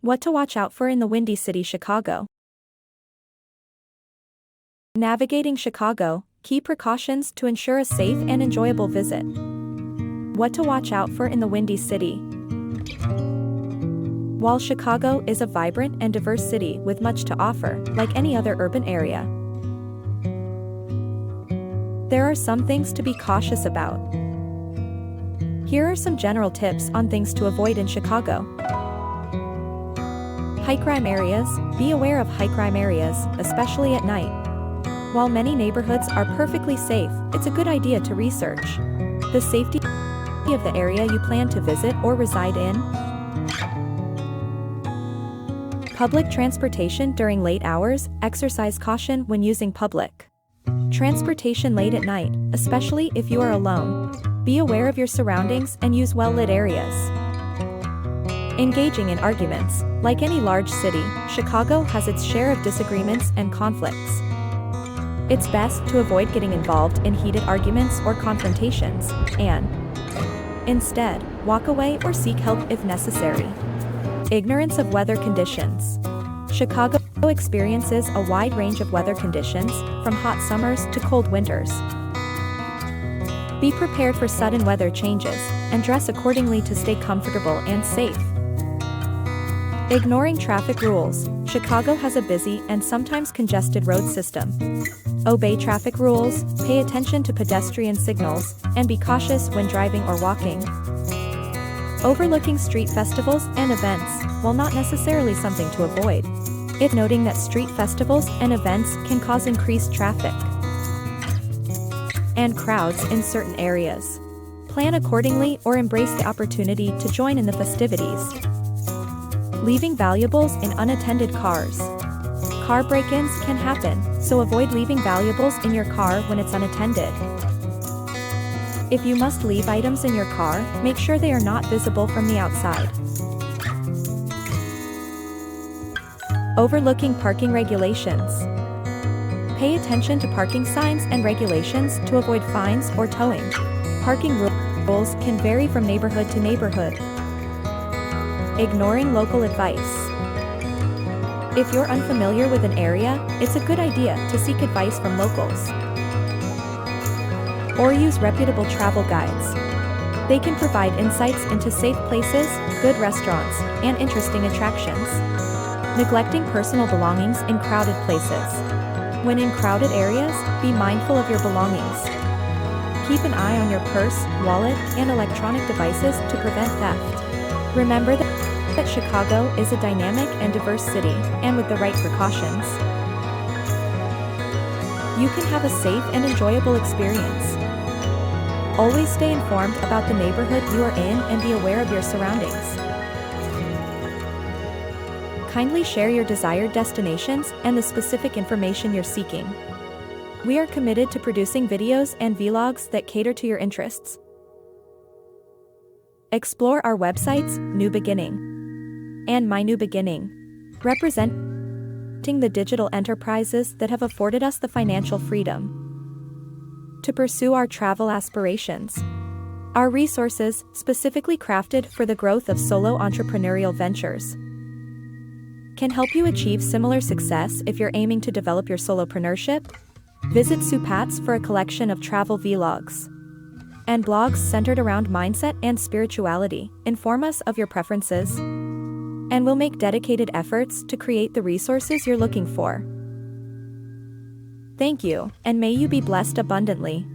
What to watch out for in the windy city Chicago. Navigating Chicago, key precautions to ensure a safe and enjoyable visit. What to watch out for in the windy city. While Chicago is a vibrant and diverse city with much to offer, like any other urban area, there are some things to be cautious about. Here are some general tips on things to avoid in Chicago. High crime areas. Be aware of high crime areas, especially at night. While many neighborhoods are perfectly safe, it's a good idea to research the safety of the area you plan to visit or reside in. Public transportation during late hours. Exercise caution when using public transportation late at night, especially if you are alone. Be aware of your surroundings and use well-lit areas. Engaging in arguments. Like any large city, Chicago has its share of disagreements and conflicts. It's best to avoid getting involved in heated arguments or confrontations, and instead, walk away or seek help if necessary. Ignorance of weather conditions. Chicago experiences a wide range of weather conditions, from hot summers to cold winters. Be prepared for sudden weather changes, and dress accordingly to stay comfortable and safe. Ignoring traffic rules. Chicago has a busy and sometimes congested road system. Obey traffic rules, pay attention to pedestrian signals, and be cautious when driving or walking. Overlooking street festivals and events. While not necessarily something to avoid, it's noting that street festivals and events can cause increased traffic and crowds in certain areas. Plan accordingly or embrace the opportunity to join in the festivities. Leaving valuables in unattended cars. Car break-ins can happen, so avoid leaving valuables in your car when it's unattended. If you must leave items in your car, make sure they are not visible from the outside. Overlooking parking regulations. Pay attention to parking signs and regulations to avoid fines or towing. Parking rules can vary from neighborhood to neighborhood. Ignoring local advice. If you're unfamiliar with an area, it's a good idea to seek advice from locals or use reputable travel guides. They can provide insights into safe places, good restaurants, and interesting attractions. Neglecting personal belongings in crowded places. When in crowded areas, be mindful of your belongings. Keep an eye on your purse, wallet, and electronic devices to prevent theft. Remember that Chicago is a dynamic and diverse city, and with the right precautions, you can have a safe and enjoyable experience. Always stay informed about the neighborhood you are in and be aware of your surroundings. Kindly share your desired destinations and the specific information you're seeking. We are committed to producing videos and vlogs that cater to your interests. Explore our websites, New Beginning and My New Beginning, representing the digital enterprises that have afforded us the financial freedom to pursue our travel aspirations. Our resources, specifically crafted for the growth of solo entrepreneurial ventures, can help you achieve similar success if you're aiming to develop your solopreneurship. Visit Supats for a collection of travel vlogs and blogs centered around mindset and spirituality. Inform us of your preferences, and we'll make dedicated efforts to create the resources you're looking for. Thank you, and may you be blessed abundantly.